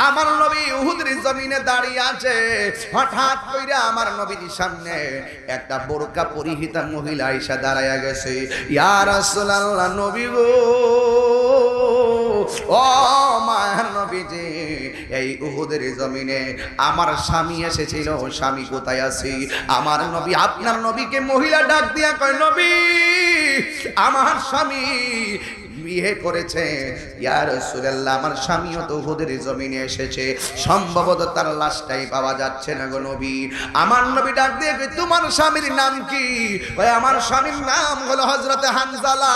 আমার নবী উহুদের জমিনে দাঁড়িয়ে আছে, হঠাৎ কইরা আমার নবীর সামনে একটা বোরকা পরিহিতা মহিলা আয়েশা দাঁড়ায়া গেছে। ইয়া রাসূলুল্লাহ, নবী গো, ও মায়ার নবীজি, এই উহুদের জমিনে আমার স্বামী এসেছিল, স্বামী কোথায় আছে? আমার নবী আপনার নবীকে মহিলা ডাক দিয়া কয়, নবী আমার স্বামী বিয়ে করেছে। ইয়া রাসূলুল্লাহ, আমার স্বামীও তো উহুদের জমিনে এসেছে, সম্ভবত তার লাশটাই পাওয়া যাচ্ছে না গো নবী। আমার নবী ডাক দিয়ে কয়, তোমার স্বামীর নাম কি? কয়, আমার স্বামীর নাম হলো হযরত হানজালা।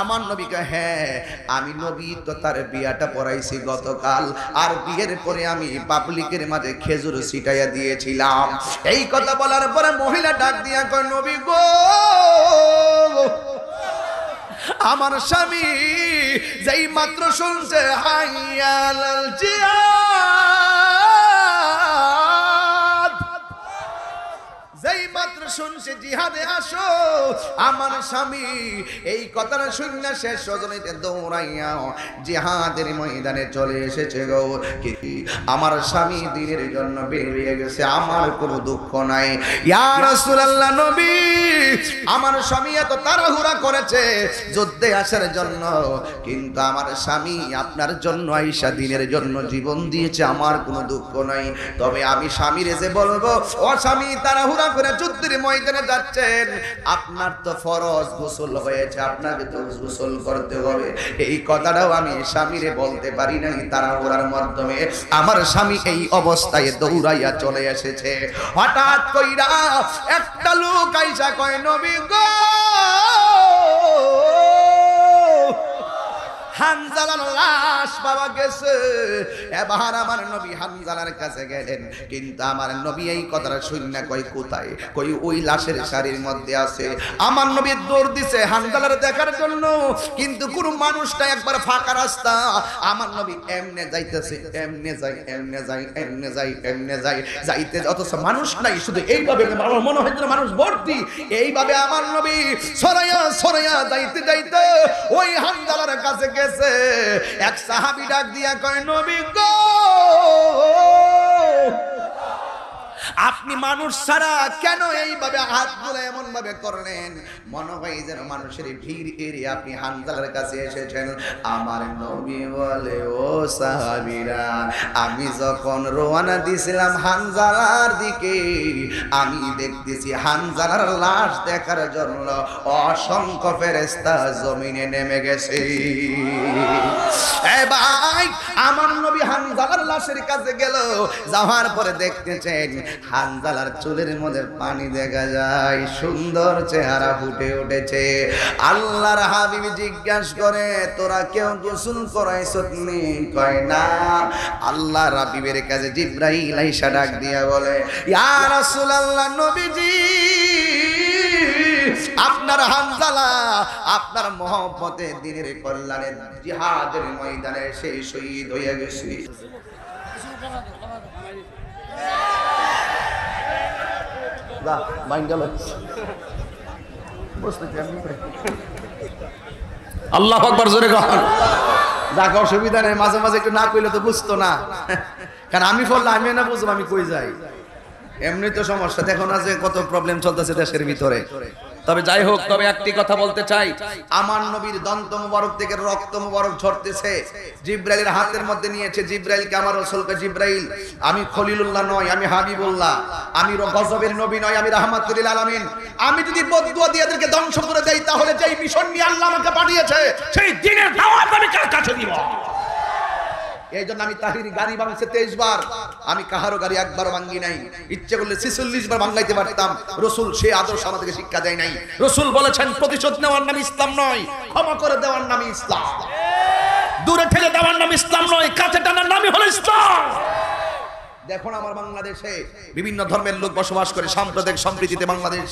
আমার নবী কয়, হ্যাঁ আমি নবী তো তার বিয়াটা পড়াইছি গতকাল, আর বিয়ের পরে আমি পাবলিকের মাঝে খেজুর ছিটাইয়া দিয়েছিলাম। এই কথা বলার পরে মহিলা ডাক দিয়া কয়, নবী গো, আমার স্বামী যেই মাত্র শুনছে হাইয়া আলাল জিহাদ, যেই মাত্র শুনছে জিহাদে আসো, আমার স্বামী এই কথাটা শুনে শেষ রজনীতে দৌড়াইয়া জিহাদের ময়দানে চলে এসেছে গো। আমার স্বামী দিনের জন্য বেরিয়ে গেছে, আমার কোনো দুঃখ নাই। ইয়া রাসূলুল্লাহ, নবী আমার স্বামী এত তাড়াহুড়া করেছে যুদ্ধে আসার জন্য, কিন্তু আমার স্বামী আপনার জন্য আয়েশা দিনের জন্য জীবন দিয়েছে, আমার কোনো দুঃখ নাই। তবে আমি স্বামীর যে বলবো, ও স্বামী তাড়াহুড়া করে যুদ্ধের ময়দানে যাচ্ছেন, আপনার তো ফরজ গোসল হয়েছে, আপনাকে তো গোসল করতে হবে। এই কথাটাও আমি স্বামীরে বলতে পারি নাই, তাড়াহুড়ার মাধ্যমে আমার স্বামী এই অবস্থায় দৌড়াইয়া চলে এসেছে। হঠাৎ কইরা একটা লোক আইসা কয়, নবী গো, হানজালার লাশ পাওয়া গেছে। এবার আমার নবী হানজালার কাছে গেলেন, কিন্তু আমার নবী এই কথাটা শুনে কই, কোথায়? কই ওই লাশের শাড়ির মধ্যে আছে। আমার নবী দৌড় দিছে হানজালার দেখার জন্য, কিন্তু কোনো মানুষটা একবার ফাঁকা রাস্তা। আমার নবী এমনে যাইতেছে, এমনে যাই, এমনে যাই, এমনে যাই, এমনে যাই, যাইতে অথচ মানুষ নাই, শুধু এইভাবে আমার মনে হয় যেন মানুষ ভর্তি। এইভাবে আমার নবী সরাইয়া সরাইয়া যাইতে যাইতে ওই হানজালার কাছে গেছে। এক সাহাবী ডাক দিয়া কয়, নবী গো, আপনি মানুষ ছাড়া কেন এইভাবে হাতগুলো এমন ভাবে করলেন? মনে হয় যেন মানুষের ভিড় এড়িয়ে আপনি হানজালার কাছে এসেছেন। আমার নবী বলে, ও সাহাবীরা, আমি যখন রওনা দিছিলাম হানজালার দিকে, আমি দেখতেছি হানজালার লাশ দেখার জন্য অসংখ্য ফেরেশতা জমিনে নেমে গেছে। এ ভাই, আমার নবী হানজালার লাশের কাছে গেল, যাওয়ার পরে দেখতেছেন হানজালার চুলের মধ্যে পানি দেখা যায়, সুন্দর চেহারা ফুটে উঠেছে। আল্লাহর হাবিব জিজ্ঞাসা করে, তোরা কেউ গোসল করাইছত নি? কয় না। আল্লাহর হাবিবের কাছে জিবরাইল আইসা ডাক দিয়া বলে, ইয়া রাসূলুল্লাহ, নবীজি আপনার হানজালা আপনার মহব্বতে দিনের কল্যাণে জিহাদের ময়দানে সেই শহীদ হয়ে গেছে। আল্লাহু আকবার, জোরে কর। দেখো অসুবিধা নেই, মাঝে মাঝে একটু না কইলে তো বুঝতো না, কারণ আমি বললে আমি না বুঝবো আমি কই যাই। এমনি তো সমস্যা, দেখো না যে কত প্রবলেম চলতেছে দেশের ভিতরে। তবে যাই হোক, তবে একটি কথা বলতে চাই, আমার নবীর দন্ত মুবারক থেকে রক্ত মুবারক ঝরতেছে, জিবরাইলের হাতের মধ্যে নিয়েছে। জিবরাইলকে আমার রাসূলকে, জিবরাইল আমি খলিলুল্লাহ নয়, আমি হাবিবুল্লাহ, আমি গজবের নবী নয়, আমি রাহমাতুল লিল আলামিন। আমি যদি বদদুয়া দিয়ে এদেরকে ধ্বংস করে দেই, তাহলে যেই মিশন নিয়ে আল্লাহ আমাকে পাঠিয়েছে সেই দিনের দাওয়াত আমি কার কাছে দিব? এই জন্য আমি তাহিরি গাড়ি ভাঙছে 23 বার, আমি কাহারও গাড়ি একবারও ভাঙি নাই। ইচ্ছে করলে 46 বার ভাঙাইতে পারতাম। রাসূল সেই আদর্শ আমাদেরকে শিক্ষা দেয় নাই। রাসূল বলেছেন, প্রতিশোধ নেওয়ার নাম ইসলাম নয়, ক্ষমা করে দেওয়ার নাম ইসলাম। দূরে ঠেলে দেওয়ার নাম ইসলাম নয়, কাছে টানার নামই হলো ইসলাম। দেখো না আমার বাংলাদেশে বিভিন্ন ধর্মের লোক বসবাস করে, সাম্প্রদায়িক সম্প্রীতিতে বাংলাদেশ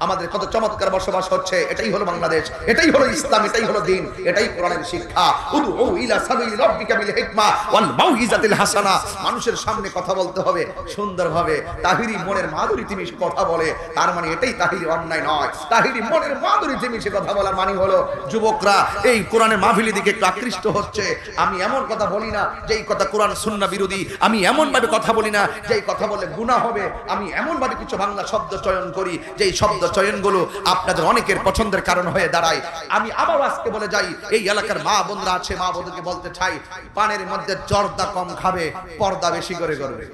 আমাদের কত চমৎকার বসবাস হচ্ছে। এটাই হলো বাংলাদেশ, এটাই হলো ইসলাম, এটাই হলো দ্বীন, এটাই কোরআনের শিক্ষা। উদু ইলা সাবিলি রাব্বিকা বিল হিকমা ওয়াল মাউইজাতিল হাসানা। মানুষের সামনে কথা বলতে হবে সুন্দরভাবে। তাহিরি মনের মাধুরীতে মিশে কথা বলে, তার মানে এটাই তাহিরি অন্যায় নয়। তাহিরি মনের মাধুরীতে মিশে কথা বলার মানে হলো যুবকরা এই কোরআনের মাহফিলের দিকে একটু আকৃষ্ট হচ্ছে। আমি এমন কথা বলি না যেই কথা কোরআন সুন্নাহ বিরোধী, আমি এমন ভাবে কথা বলি না যেই কথা বললে গুনাহ হবে, আমি এমন ভাবে কিছু বাংলা শব্দ চয়ন করি যেই শব্দ চয়নগুলো আপনাদের অনেকের পছন্দের কারণ হয়ে দাঁড়ায়। আমি আবার আজকে বলে যাই, এই এলাকার মা বোনরা আছে, মা বোনকে বলতে চাই, পানের মধ্যে জর্দা কম খাবে, পর্দা বেশি করে করবে।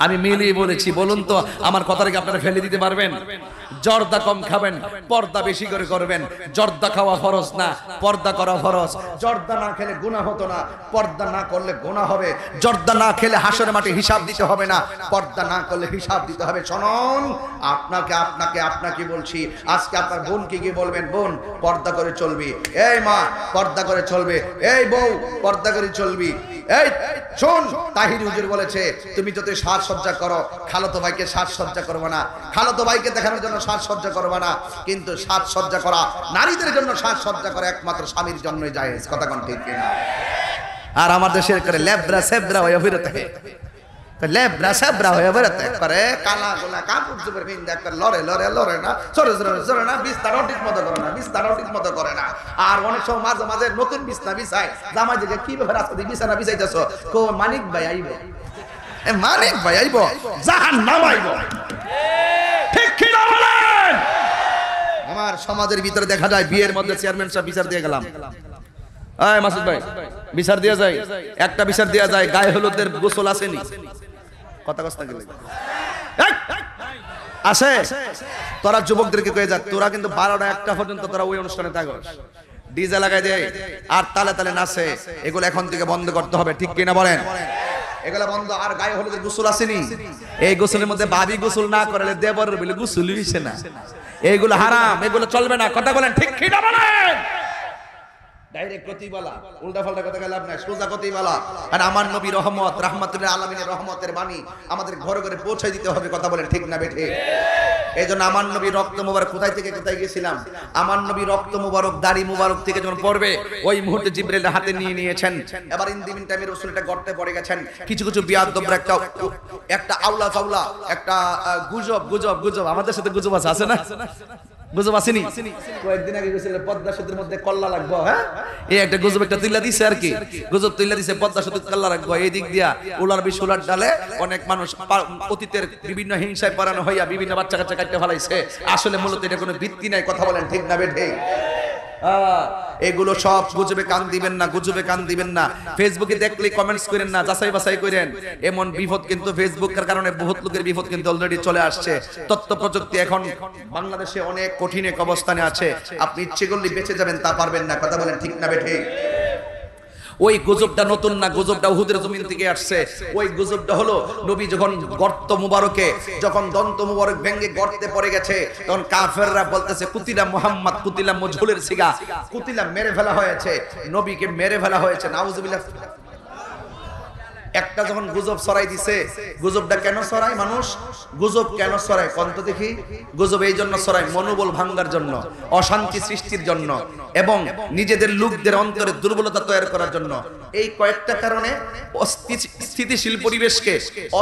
আমি মিলিয়ে বলেছি, বলুন তো আমার কথাটাকে আপনারা ফেলে দিতে পারবেন? জর্দা কম খাবেন, পর্দা বেশি করে করবেন। জর্দা খাওয়া ফরজ না, পর্দা করা ফরজ। জর্দা না খেলে গুনাহ হতো না, পর্দা না করলে গুনাহ হবে। জর্দা না খেলে হাসরের মাঠে হিসাব দিতে হবে না, পর্দা না করলে হিসাব দিতে হবে। শুনুন, আপনাকে বলছি, আজকে আপনার বোনকে গিয়ে বলবেন, বোন পর্দা করে চলবি, এই মা পর্দা করে চলবে, এই বউ পর্দা করে চলবি। এই শোন, তাহির হুজুর বলেছে তুমি যদি সাজসজ্জা করো, খালাতো ভাইকে সাজসজ্জা করবে না, খালাতো ভাইকে দেখানোর জন্য সাজসজ্জা করবে না, কিন্তু সাজসজ্জা করা, নারীদের জন্য সাজসজ্জা করা একমাত্র স্বামীর জন্যই জায়েজ। কথা কোন ঠিক কিনা? আর আমার দেশের করে লেবরা সেবরা হয়ে ফিরতে হয়, লেবরা সেবরা হয়ে বেরোতে করে কালা গোলা কাপড় চোপড় পিন্দা একটা লড়ে লড়ে লড়ে না, সরে সরে সরে না, বিস্তারও ঠিক মতো করে না, বিস্তারও ঠিক মতো করে না। আর অনেক সময় মাঝে মাঝে নতুন বিছনা বিছায়, জামাই দিকে কি ব্যাপার রাস্তা দিয়ে বিছানা বিছাইতেছো, কো মানিক ভাই আইব, মানিক ভাই আইব, জাহান্নাম আইব। ঠিক কি না বলেন? আমার সমাজের ভিতরে দেখা যায় বিয়ের মধ্যে চেয়ারম্যান সাহেব বিচার দিয়ে গেলাম, এই মাসুদ ভাই বিচার দেয়া যায়, একটা বিচার দেয়া যায়, গায়ে হলুদের গোসল আসেনি, কথা কষ্ট গেলে আসে। তোরা যুবকদেরকে কয়ে যা, তোরা কিন্তু 12টা 1টা পর্যন্ত তোরা ওই অনুষ্ঠানে থাকস, ডিজে লাগাই দেয় আর তালে তালে নাচে, এগুলো এখন থেকে বন্ধ করতে হবে। ঠিক কিনা বলেন? এগুলা বন্ধ। আর গায়ে হলুদের গোসল আসেনি, এই গোসলের মধ্যে ভাবি গোসল না করলে দেবরের বলে গোসল হইছে না, এইগুলো হারাম, এগুলো চলবে না। কথা বলেন ঠিক কিনা বলেন? ডাইরেক্ট কথাই বলা, উল্টা পাল্টা কথা লাভ নাই, সোজা কথাই বলা। আর আমার নবী রহমত, রাহমাতুল আলামিনের রহমতের বাণী আমাদের ঘরে ঘরে পৌঁছে দিতে হবে। কথা বলেন ঠিক না বেঠে? এই জন্য আমার নবী রক্ত মুবারক কোথায় থেকে কোথায় গেছিলাম, আমার নবী রক্ত মুবারক দাড়ি মুবারক থেকে যখন পড়বে ওই মুহূর্তে জিবরাইল হাতে নিয়ে নিয়েছেন। এবার ইনদিমিন টাইমে রাসূলটা গর্তে পড়ে গেছেন। কিছু কিছু বিয়াদবরা একটা আউলা ফাউলা একটা গুজব, আমাদের সাথে গুজব আছে না? গুজব আসেনি? কয়েকদিন আগে গেছিল পদ্মা সেতুর মধ্যে কল্লা লাগবো, হ্যাঁ এই একটা গুজব একটা তুইলা দিছে আর কি, গুজব তুইলা দিছে পদ্মা সেতু কল্লা রাখবো। এই দিক দিয়া উলার বিশুলার ডালে অনেক মানুষ অতীতের বিভিন্ন হিংসায় পরানো হইয়া বিভিন্ন বাচ্চা কাচ্চা কাটতে ফেলাইছে। আসলে মূলত এটা কোনো ভিত্তি নাই। কথা বলেন ঠিক না বেঠে? এগুলো সব গুজবে কান দিবেন না, গুজবে কান দিবেন না। ফেসবুকে দেখলে কমেন্টস করেন না, যাচাই বাছাই করেন। এমন বিপদ কিন্তু ফেসবুকের কারণে বহুত লোকের বিপদ কিন্তু অলরেডি চলে আসছে। তথ্য প্রযুক্তি এখন বাংলাদেশে অনেক কঠিন এক অবস্থানে আছে, আপনি ইচ্ছে করলে বেঁচে যাবেন তা পারবেন না। কথা বলেন ঠিক না বেঠে? ওই গুজবটা নতুন না, গুজবটা উহুদের জমিন থেকে আসছে। ওই গুজবটা হলো নবী যখন গর্ত মুবারকে, যখন দন্ত মুবারক ভেঙে গর্তে পড়ে গেছে, তখন কাফেররা বলতেছে কুতিলা মুহাম্মদ, কুতিলা মজহুলের সিগা, কুতিলা মেরে ফেলা হয়েছে, নবীকে মেরে ফেলা হয়েছে। নাউজুবিল্লাহ। একটা যখন গুজব ছড়াই দিছে, গুজবটা কেন ছড়ায় মানুষ? গুজব কেন ছড়ায় কন্ত দেখি? গুজব এই জন্য ছড়ায় মনোবল ভাঙার জন্য, অশান্তি সৃষ্টির জন্য এবং নিজেদের লোকদের অন্তরে দুর্বলতা তৈরি করার জন্য। এই কয়েকটা কারণে স্থিতিশীল পরিবেশকে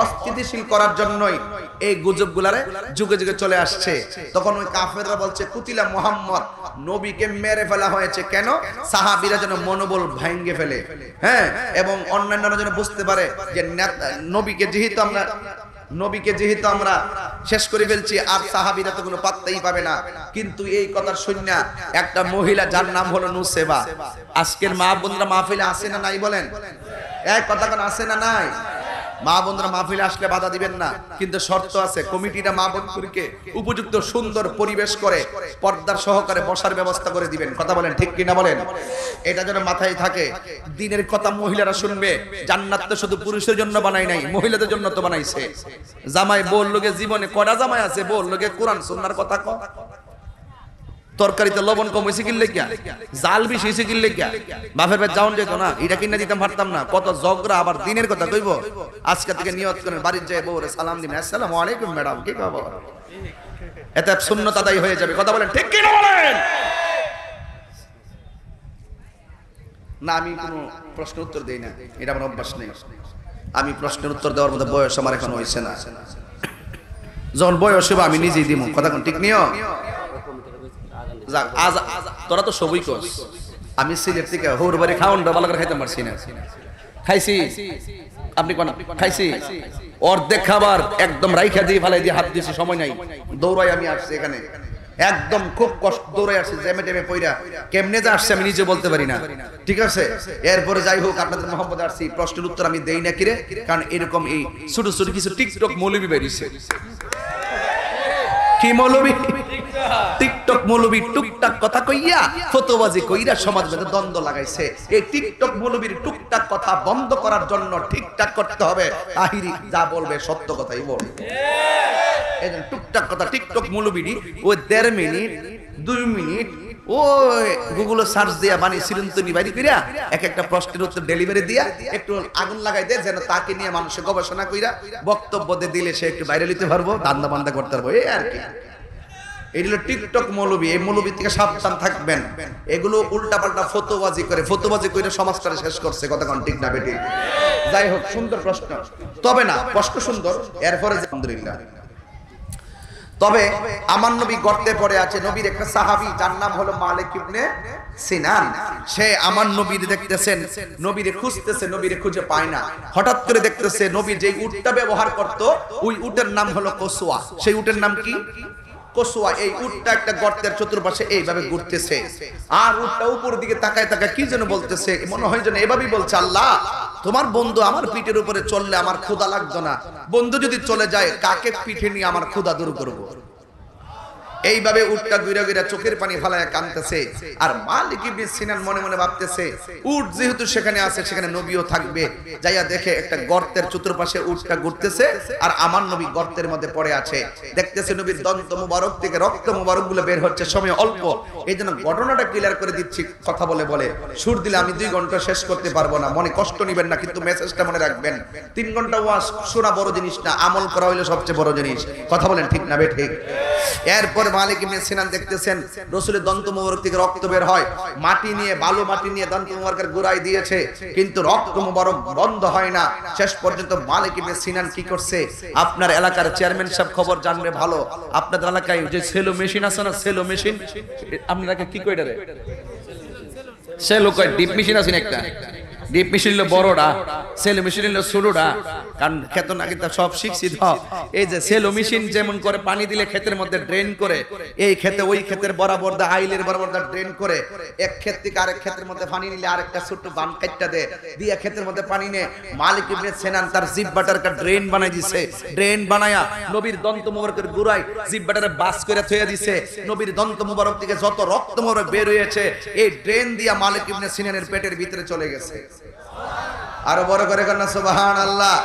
অস্থিতিশীল করার জন্যই এই গুজবগুলারে যুগে যুগে চলে আসছে। তখন ওই কাফেররা বলছে কুতিলা মুহাম্মদ, নবীকে মেরে ফেলা হয়েছে। কেন? সাহাবীরা যেন মনোবল ভেঙে ফেলে, হ্যাঁ, এবং অন্যান্যরা যেন বুঝতে পারে যে নবীকে যেহেতু আমরা শেষ করে ফেলছি, আর সাহাবীরা তো কোনো পাত্তাই পাবে না। কিন্তু এই কথার শুননা একটা মহিলা যার নাম হলো নুসেবা, আজকের মা বোনরা মাহফিলে আসে না নাই বলেন? এক কথা কোন আসে না নাই? মা বোনরা মাহফিলে আসলে বাধা দিবেন না, কিন্তু শর্ত আছে, কমিটিটা মা বোনদেরকে উপযুক্ত সুন্দর পরিবেশ করে পর্দার সহকারে বসার ব্যবস্থা করে দিবেন। কথা বলেন ঠিক কিনা বলেন? এটা যেন মাথায় থাকে। দিনের কথা মহিলারা শুনবে। জান্নাত তো শুধু পুরুষের জন্য বানাই নাই, মহিলাদের জন্য তো বানাইছে। জামাই বউর লগে জীবনে কয়টা জামাই আছে? বউর লগে কোরআন সুন্নাহর কথা ক। তরকারিতে লবণ কম হয়েছে কিনলে কিয়া, জাল বেশি হয়েছে কিনলে কিয়া, বাপের ভাই যাওন যেত না, এটা কিনে দিতাম পারতাম না, কত ঝগড়া। আবার দিনের কথা কইব, আজকে থেকে নিয়ত করেন বাড়ির যায় বউরে সালাম দিন, আসসালামু আলাইকুম ম্যাডাম, কি খবর, এতে সুন্নত আদায় হয়ে যাবে। কথা বলেন ঠিক কি না বলেন? না আমি কোনো প্রশ্নের উত্তর দেই না, এটা আমার অভ্যাস নেই। আমি প্রশ্নের উত্তর দেওয়ার মতো বয়স আমার এখন হয়েছে না, যখন বয়স হবে আমি নিজেই দিব। কথা কোন ঠিক নিও? আজ তোরা তো সবই কর, আমি সিলেট থেকে হোর বাড়ি খাওয়ানটা ভালো করে খাইতে পারছি না, খাইছি আপনি কোন খাইছি অর্ধেক খাবার একদম রাইখা দিয়ে ফালাই দিয়ে হাত দিয়েছি, সময় নাই, দৌড়াই আমি আসছি এখানে, একদম খুব কষ্ট দৌড়াই আসছি, জ্যামে টেমে পইরা কেমনে যা আসছে আমি নিজে বলতে পারি না, ঠিক আছে। এরপরে যাই হোক, আপনাদের মোহাম্মদ আসছি, প্রশ্নের উত্তর আমি দেই না কিরে, কারণ এরকম এই ছোট ছোট কিছু টিকটক মৌলবি বেরিয়েছে। কি মৌলবি? টিকটক মৌলবী টুকটাক কথা কইয়া ফতোয়াজি কইরা সমাজ মধ্যে দ্বন্দ্ব লাগাইছে। এই টিকটক মৌলবীর টুকটাক কথা বন্ধ করার জন্য ঠিকঠাক করতে হবে, তাহিরি যা বলবে সত্য কথাই বলবে। এই টুকটাক কথা টিকটক মৌলবীরই ওই 1.5 মিনিট 2 মিনিট ওই গুগলে সার্চ দিয়া বানিয়ে চিরন্তনী বাইরে কইরা এক একটা প্রশ্নের উত্তর ডেলিভারি দিয়া একটু আগুন লাগাই দেয়, যেন তাকে নিয়ে মানুষের গবেষণা কইরা বক্তব্য দিলে সে একটু বাইরে নিতে পারবো, ধান্দা বান্দা করতে পারবো, এই আর কি। এগুলো টিকটক মৌলবী, এই মৌলবী থেকে সাবধান থাকবেন। এগুলো উল্টাপাল্টা ফতোয়াজি করে সমাজটারে শেষ করছে। কথা কোন ঠিক না বেটি? যাই হোক, সুন্দর প্রশ্ন, তবে না প্রশ্ন সুন্দর। এরপরে আলহামদুলিল্লাহ, তবে আমার নবী গর্তে পড়ে আছে। নবীর একটা সাহাবী যার নাম হলো মালিক ইবনে সিনান, সে আমার নবীর দেখতেছেন, নবীরে খুঁজতেছে, নবীরে খুঁজে পায় না। হঠাৎ করে দেখতেছে নবী যেই উটটা ব্যবহার করত, ওই উটের নাম হলো কসুয়া। সেই উটের নাম কি? কসুয়া। এই উটটা একটা গর্তের চতুর্পাশে এইভাবে ঘুরতেছে, আর উটটা উপরের দিকে তাকায় তাকায় কি যেন বলতেছে, মনে হয় যেন এভাবেই বলছে, আল্লাহ তোমার বন্ধু আমার পিঠের উপরে চললে আমার ক্ষুধা লাগতো না, বন্ধু যদি চলে যায় কাকে পিঠে নিয়ে আমার ক্ষুধা দূর করবো। এইভাবে উটটা ঘুরে ঘুরে চোখের পানি ফালায় কাঁদতেছে। আর মালিক ইবনে সিনান মনে মনে ভাবতেছে, উট যেহেতু সেখানে আছে সেখানে নবীও থাকবে। যাইয়া দেখে একটা গর্তের চতুর্পাশে উটটা ঘুরতেছে, আর আমার নবী গর্তের মধ্যে পড়ে আছে। দেখতেছে নবীর দন্ত মুবারক থেকে রক্ত মুবারক গুলো বের হচ্ছে, সময় অল্প, এই জন্য ঘটনাটা ক্লিয়ার করে দিচ্ছি কথা বলে বলে। সুর দিলে আমি 2 ঘন্টা শেষ করতে পারবো না, মনে কষ্ট নিবেন না, কিন্তু মেসেজটা মনে রাখবেন। 3 ঘন্টা ওয়াজ শোনা বড় জিনিস না, আমল করা হইলো সবচেয়ে বড় জিনিস। কথা বলেন ঠিক না বে ঠিক? এরপর মালিক ইবনে সিনান দেখতেছেন রাসূলের দন্ত মুবারক থেকে রক্ত বের হয়, মাটি নিয়ে বালু মাটি নিয়ে দন্ত মুবারকের গোড়ায় দিয়েছে, কিন্তু রক্ত মুবারক বন্ধ হয় না। শেষ পর্যন্ত মালিক ইবনে সিনান কি করছে, আপনার এলাকার চেয়ারম্যান সাহেব খবর জানবে ভালো, আপনাদের এলাকায় যে সেলো মেশিন আছে না, সেলো মেশিন, আপনারা কি কইটা রে সেলো কয়, ডিপ মেশিন আছে না একটা, ডিপ মেশিন হলো বড়টা, সেলো মেশিন হলো ছোটটা। কারণ ক্ষেত না কিন্তু সব শিখছি তো, এই যে সেলো মেশিন যেমন করে পানি দিলে ক্ষেতের মধ্যে ড্রেন করে, এই ক্ষেতে ওই ক্ষেতের বরাবর দা আইলের বরাবর দা ড্রেন করে, এক ক্ষেত থেকে আরেক ক্ষেতের মধ্যে পানি নিলে আরেকটা ছোট বান কাটটা দেয়, দিয়ে ক্ষেতের মধ্যে পানি নিয়ে মালিক ইবনে সিনান তার জিহ্বাটার একটা ড্রেন বানাই দিছে। ড্রেন বানায়া নবীর দন্ত মুবারকের গোড়ায় জিহ্বাটারে বাস করে থইয়া দিছে। নবীর দন্ত মুবারক থেকে যত রক্ত মুবারক বের হয়েছে, এই ড্রেন দিয়া মালিক ইবনে সিনানের পেটের ভিতরে চলে গেছে। আরো বড় করে কন্যা সুবহানাল্লাহ।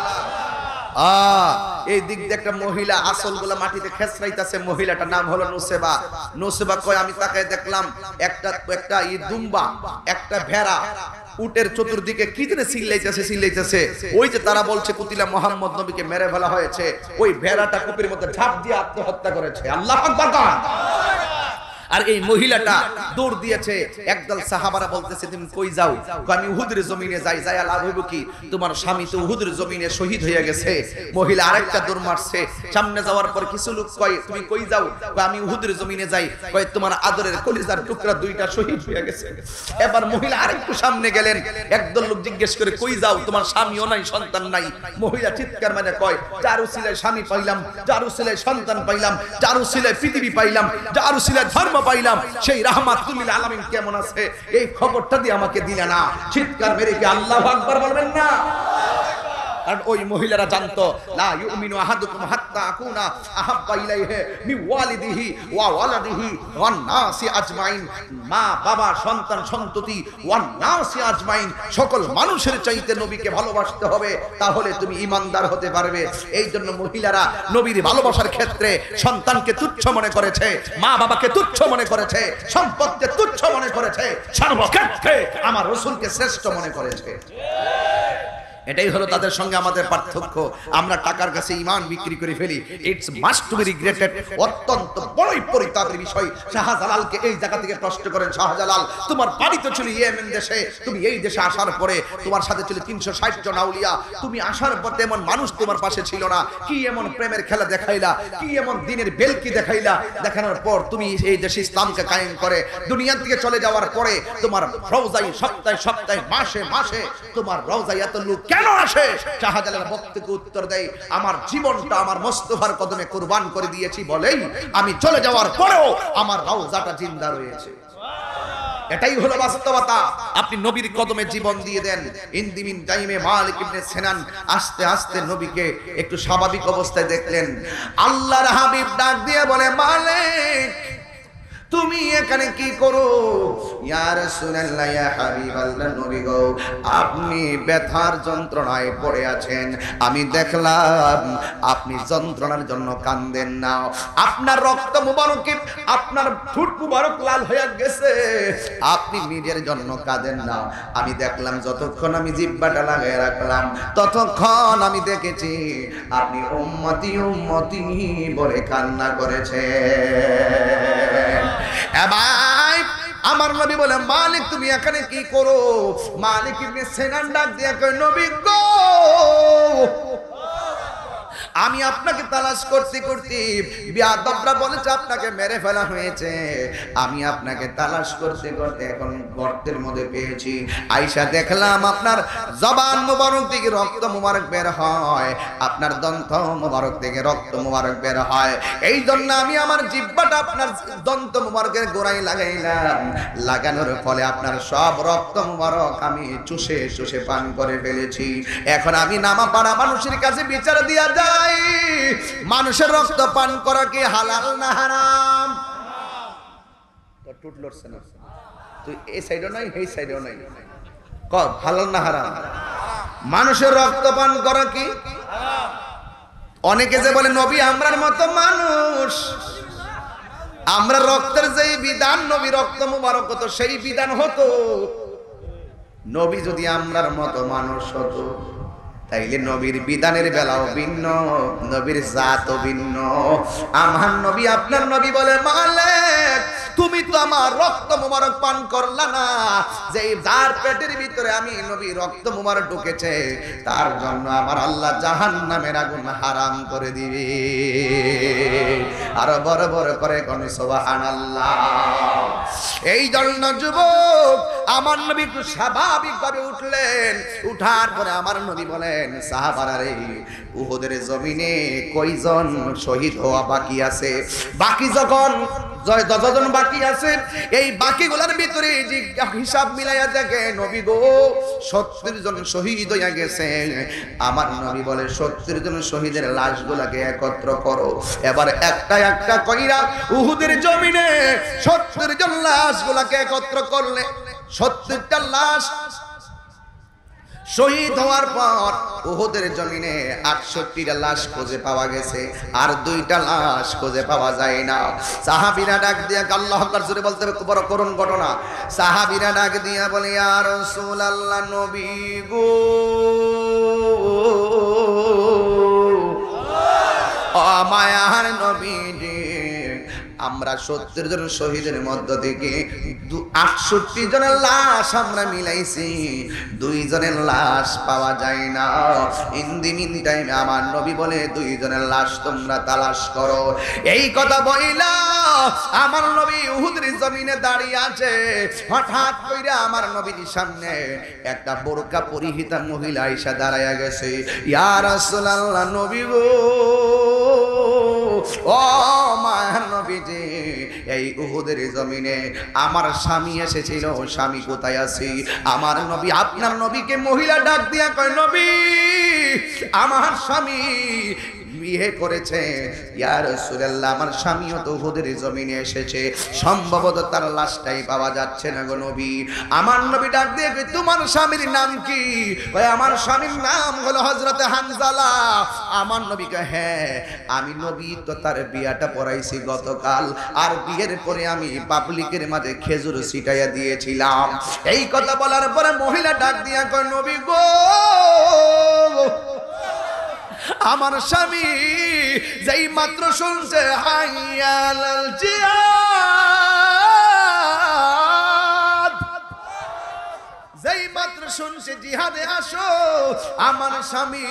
এই দিক দিয়ে একটা মহিলা আসল গুলা মাটিতে খেসরাইতেছে, মহিলাটার নাম হলো নুসেবা। নুসেবা কয়, আমি তাকায় দেখলাম একটা দুম্বা, একটা ভেড়া উটের চতুর্দিকে কি যেন চিল্লাইতেছে। ওই যে তারা বলছে কুতিলা মুহাম্মদ নবীকে মেরে ফেলা হয়েছে, ওই ভেড়াটা কূপের মধ্যে ঝাঁপ দিয়ে আত্মহত্যা করেছে। আল্লাহু আকবার। আর এই মহিলাটা দৌড় দিয়েছে। একদল সাহাবারা বলতেছে, তুমি কই যাও? আমি উহুদের জমিনে যাই। যাইয়া লাভ হইব কি? তোমার স্বামী তো উহুদের জমিনে শহীদ হয়ে গেছে। মহিলা আরেকটা দৌড় মারছে। সামনে যাওয়ার পর কিছু লোক কয়, তুমি কই যাও? আমি উহুদের জমিনে যাই। কয়, তোমার আদরের কলিজার টুকরা 2টা শহীদ হয়ে গেছে। এবার মহিলা আরেকটু সামনে গেলেন, একদল লোক জিজ্ঞেস করে, কই যাও? তোমার স্বামীও নাই, সন্তান নাই। মহিলা চিৎকার মানে কয়, যার উসিলায় স্বামী পাইলাম, যার উসিলায় সন্তান পাইলাম, যার উসিলায় পৃথিবী পাইলাম, যার উসিলায় ধর্ম পাইলাম, সেই রাহমাতুল লিল আলামিন কেমন আছে এই খবরটা দিয়ে আমাকে দিলে না। চিৎকার মেরে কি আল্লাহু আকবার বলবেন না? কারণ ওই মহিলারা জানতো লা ইউমিনু আহাদুকুম হাত্তা আকুনা আহাব্বা ইলাইহি মিন ওয়ালিদিহি ওয়া ওয়ালাদিহি ওয়ান নাসি আজমাইন। মা বাবা সন্তান সন্ততি ওয়ান নাসি আজমাইন, সকল মানুষের চাইতে নবীকে ভালোবাসতে হবে, তাহলে তুমি ঈমানদার হতে পারবে। এই জন্য মহিলারা নবীর ভালোবাসার ক্ষেত্রে সন্তানকে তুচ্ছ মনে করেছে, মা বাবাকে তুচ্ছ মনে করেছে, সম্পদকে তুচ্ছ মনে করেছে, সর্বক্ষেত্রে আমার রাসূলকে শ্রেষ্ঠ মনে করেছে। এটাই হলো তাদের সঙ্গে আমাদের পার্থক্য। আমরা টাকার কাছে ঈমান বিক্রি করে ফেলি। It's must to be regretted. অত্যন্ত বড়ই পরিতাপের বিষয়। শাহজালালকে এই জায়গা থেকে প্রশ্ন করেন, শাহজালাল তোমার বাড়ি তো ছিল ইয়েমেন দেশে, তুমি এই দেশে আসার পরে তোমার সাথে ছিল 360 জন আউলিয়া, তুমি আসার পর তেমন মানুষ তোমার পাশে ছিল না, কি এমন প্রেমের খেলা দেখাইলা, কি এমন দিনের বেলকি দেখাইলা? দেখানোর পর তুমি এই দেশে ইসলামকে কায়েম করে দুনিয়া থেকে চলে যাওয়ার পরে তোমার রওজায় সপ্তাহে সপ্তাহে মাসে মাসে তোমার রওজায় এত লোক কেন আসে? শাহজালাল বক্তকে উত্তর দেয়, আমার জীবনটা আমার মোস্তফার কদমে কুরবান করে দিয়েছি বলেই আমি চলে যাওয়ার পরেও আমার রওজাটা জিন্দা রয়েছে। এটাই হলো বাস্তবতা। আপনি নবীর কদমে জীবন দিয়ে দেন। ইন দি মিন টাইমে মালিক ইবনে সিনান আস্তে আস্তে নবীকে একটু স্বাভাবিক অবস্থায় দেখলেন। আল্লাহর হাবিব ডাক দিয়ে বলে, মালিক তুমি এখানে কি করো? ইয়া রাসূলুল্লাহ, ইয়া হাবিবাল্লাহ, নবী গো আপনি ব্যথার যন্ত্রণায় পড়ে আছেন, আমি দেখলাম আপনি যন্ত্রণার জন্য কাঁদেন না, আপনার রক্ত মুবারকে আপনার ঠোঁট মুবারক লাল হয়ে গেছে, আপনি নিজের জন্য কাঁদেন না। আমি দেখলাম যতক্ষণ আমি জিহ্বাটা লাগায় রাখলাম ততক্ষণ আমি দেখেছি আপনি উম্মতি উম্মতি বলে কান্না করেছেন। ভাই আমার নবী বলে, মালিক তুমি এখানে কি করো? মালিক ইবনে সিনান ডাক দিয়ে কয়, নবী গো আমি আপনাকে তালাশ করতে করতে বিয়াদবরা বলেছে আপনাকে মেরে ফেলা হয়েছে, আমি আপনাকে তালাশ করতে করতে এখন গর্তের মধ্যে পেয়েছি। আয়েশা দেখলাম আপনার জবান মুবারক থেকে রক্ত মুবারক বের হয়, আপনার দন্ত মুবারক থেকে রক্ত মুবারক বের হয়, এই জন্য আমি আমার জিহ্বাটা আপনার দন্ত মুবারকের গোড়ায় লাগাইলাম, লাগানোর ফলে আপনার সব রক্ত মুবারক আমি চুষে চুষে পান করে ফেলেছি। এখন আমি নামা পাড়া মানুষের কাছে বিচার দিয়া যায় মানুষের রক্ত পান করা কি হালাল না হারাম? তুই এই সাইডও নাই এই সাইডও নাই, কব হালাল না হারাম? মানুষের রক্ত পান করা কি? অনেকে যে বলে নবী আমরার মতো মানুষ, আমরা রক্তের যেই বিধান নবী রক্ত মুবারক হতো সেই বিধান হতো। নবী যদি আমরার মতো মানুষ হতো তাইলে নবীর বিধানের বেলাও ভিন্ন, নবীর জাতও ভিন্ন। আমার নবী আপনার নবী বলে, মালিক তুমি তো আমার রক্ত মুবারক পান করলা না, যে যার পেটের ভিতরে আমি নবী রক্ত মুবারক ঢুকেছে তার জন্য আমার আল্লাহ জাহান্নামের আগুন হারাম করে দিবে। আরো বড় বড় করে কোন সুবহানাল্লাহ। এই জন্য যুবক আমার নবী একটু স্বাভাবিকভাবে উঠলেন, উঠার পরে আমার নবী বলেন, সাহাবারা রে উহুদের জমিনে কয়জন শহীদ হওয়া বাকি আছে? বাকি যখন 10 জন বাকি আছে, এই বাকিগুলোর ভিতরে যে হিসাব মিলাইয়া দেখে নবী গো 70 জন শহীদ হইয়া গেছে। আমার নবী বলে 70 জন শহীদের লাশগুলোকে একত্র করো। এবার একটা একটা কইরা উহুদের জমিনে 70 জন লাশগুলোকে একত্র করলে 70টা লাশ শহীদ হওয়ার পর উহুদের জমিনে 68টা লাশ খুঁজে পাওয়া গেছে, আর 2টা লাশ খুঁজে পাওয়া যায় না। সাহাবীরা ডাক দিয়া আল্লাহু আকবার জোরে বলতে হবে, বড় করুণ ঘটনা। সাহাবীরা ডাক দিয়া বলে, ইয়া রাসূলুল্লাহ নবী গো ও মায়ার নবীজি, আমরা 70 জন শহীদের মধ্য থেকে 68 জনের লাশ আমরা মিলাইছি, 2 জনের লাশ পাওয়া যায় না। ইন দি মিন টাইম আমার নবী বলে 2 জনের লাশ তোমরা তালাশ করো। এই কথা বইলা আমার নবী উহুদের জমিনে দাঁড়িয়ে আছে। হঠাৎ কইরা আমার নবীর সামনে একটা বোরকা পরিহিতা মহিলা আয়েশা দাঁড়ায়া গেছে। ইয়া রাসূলুল্লাহ নবী গো ও মায়ার নবীজি, এই উহুদের জমিনে আমার স্বামী এসেছিল, স্বামী কোথায় আছে? আমার নবী আপনার নবীকে মহিলা ডাক দিয়া কয়, নবী আমার স্বামী বিয়ে করেছে। ইয়া রাসূলুল্লাহ, আমার স্বামীও তো উহুদের জমিনে এসেছে, সম্ভবত তার লাশটাই পাওয়া যাচ্ছে না গো নবী। আমার নবী ডাক দিয়ে কই, তোমার স্বামীর নাম কি? ওই আমার স্বামীর নাম হলো হযরত হানজালা। আমার নবী কয়, হ্যাঁ আমি নবী তো তার বিয়াটা পড়াইছি গতকাল, আর বিয়ের পরে আমি পাবলিকের মাঝে খেজুর ছিটাইয়া দিয়েছিলাম। এই কথা বলার পরে মহিলা ডাক দিয়া কয়, নবী গো, আমার স্বামী যেই মাত্র শুনছে হাইয়া আলাল জিহাদ, যেই মাত্র শুনছে জিহাদে আসো, আমার স্বামী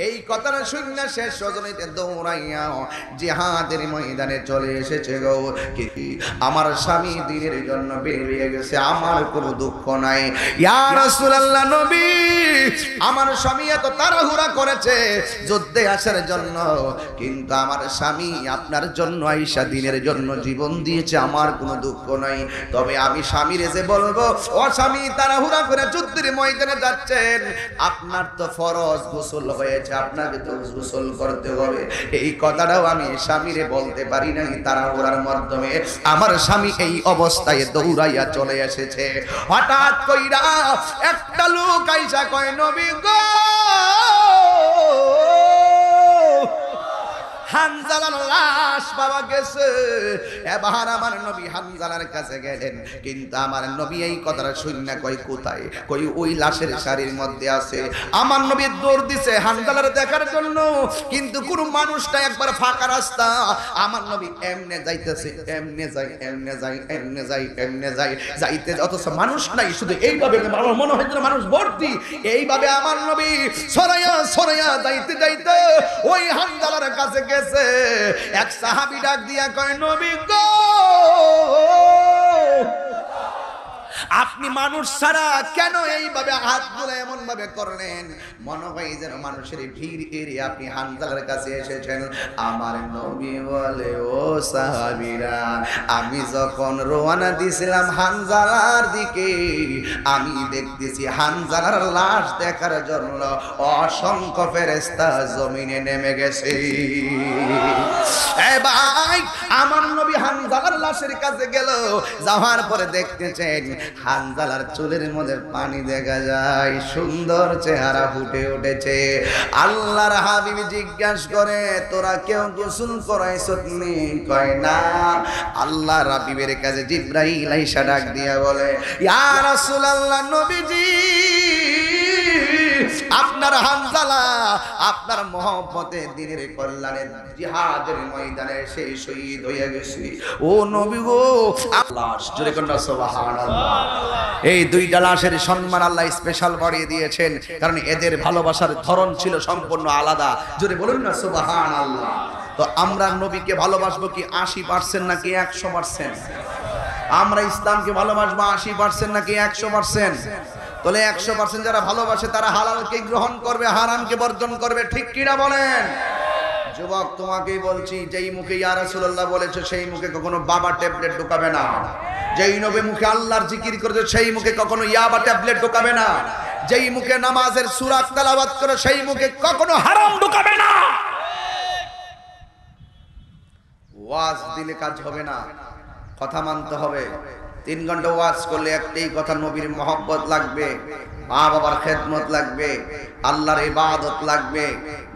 এই কথাটা শুনে শেষ রজনীতে দৌড়াইয়া জিহাদের ময়দানে চলে এসেছে গো। আমার স্বামী দিনের জন্য বেরিয়ে গেছে, আমার কোনো দুঃখ নাই। ইয়া রাসূলুল্লাহ নবী, আমার স্বামী এত তাড়াহুড়া করেছে যুদ্ধে আসার জন্য, কিন্তু আমার স্বামী আপনার জন্য আয়েশা দিনের জন্য জীবন দিয়েছে, আমার কোনো দুঃখ নাই। তবে আমি স্বামীরে যে বলবো, ও স্বামী তাড়াহুড়া করে যুদ্ধের ময়দানে যাচ্ছেন, আপনার তো ফরজ গোসল হয়েছে, আপনাকে তো গোসল করতে হবে। এই কথাটাও আমি স্বামীরে বলতে পারি নাই তাড়াহুড়ার মাধ্যমে। আমার স্বামী এই অবস্থায় দৌড়াইয়া চলে এসেছে। হঠাৎ কইরা একটা লোক আইসা কয়, নবী গো, হানজালার লাশ পাওয়া গেছে। এবার আমার নবী হানজালার কাছে গেলেন, কিন্তু আমার নবী এই কথাটা শুনে কই, কোথায়? কই ওই লাশের শাড়ির মধ্যে আছে। আমার নবী দৌড় দিছে হানজালার দেখার জন্য, কিন্তু কোনো মানুষটা, একবার ফাঁকা রাস্তা। আমার নবী এমনে যাইতেছে, এমনে যাই, এমনে যাই, এমনে যাই, এমনে যাই, যাইতে অথচ মানুষ নাই, শুধু এইভাবে মনে হয় যেন মানুষ ভর্তি। এইভাবে আমার নবী সরাইয়া সরাইয়া যাইতে যাইতে ওই হানজালার কাছে গেছে। এক সাহাবী ডাক দিয়া কয়, নবী গো, আপনি মানুষ ছাড়া কেন এইভাবে হাতগুলো এমন ভাবে করলেন? মনে হয় যেন মানুষের ভিড় এড়িয়ে আপনি হানজালার কাছে এসেছেন। আমার নবী বলে, ও সাহাবীরা, আমি যখন রওনা দিছিলাম হানজালার দিকে, আমি দেখতেছি হানজালার লাশ দেখার জন্য অসংখ্য ফেরেশতা জমিনে নেমে গেছে। এ ভাই, আমার নবী হানজালার লাশের কাছে গেল, যাওয়ার পরে দেখতেছেন হানজালার চুলের মধ্যে পানি দেখা যায়, সুন্দর চেহারা ফুটে উঠেছে। আল্লাহর হাবিব জিজ্ঞাসা করে, তোরা কেউ গোসল করাইছত নি? কয় না। আল্লাহর হাবিবের কাছে জিবরাইল আইসা ডাক দিয়া বলে, ইয়া রাসূলুল্লাহ নবীজি, আপনার হানজালা আপনার মহব্বতে দিনের কল্যাণে জিহাদের ময়দানে সেই শহীদ হয়ে গেছে। ও নবী গো, আল্লাহ জোরে কন্যা সুবহানাল্লাহ। এই দুইটা লাশের সম্মান আল্লাহ স্পেশাল বাড়িয়ে দিয়েছেন, কারণ এদের ভালোবাসার ধরন ছিল সম্পূর্ণ আলাদা। জোরে বলুন না সুবহানাল্লাহ। তো আমরা নবীকে ভালোবাসবো কি 80% নাকি 100%? আমরা ইসলামকে ভালোবাসবো 80% নাকি 100%? তাহলে 100% যারা ভালোবাসে তারা হালালকে গ্রহণ করবে, হারামকে বর্জন করবে, ঠিক কিনা বলেন? যুবক, তোমাকেই বলছি, যেই মুখে ইয়া রাসূলুল্লাহ বলেছে সেই মুখে কখনো বাবা ট্যাবলেট ঢোকাবে না। যেই নবী মুখে আল্লাহর জিকির করেছে সেই মুখে কখনো ইয়াবা ট্যাবলেট ঢোকাবে না। যেই মুখে নামাজের সূরা তেলাওয়াত করে সেই মুখে কখনো হারাম ঢোকাবে না। ওয়াজ দিলে কাজ হবে না, কথা মানতে হবে। 3 ঘন্টা ওয়াজ করলে একটাই কথা, নবীর মহব্বত লাগবে, মা বাবার খেদমত লাগবে, আল্লাহর ইবাদত লাগবে,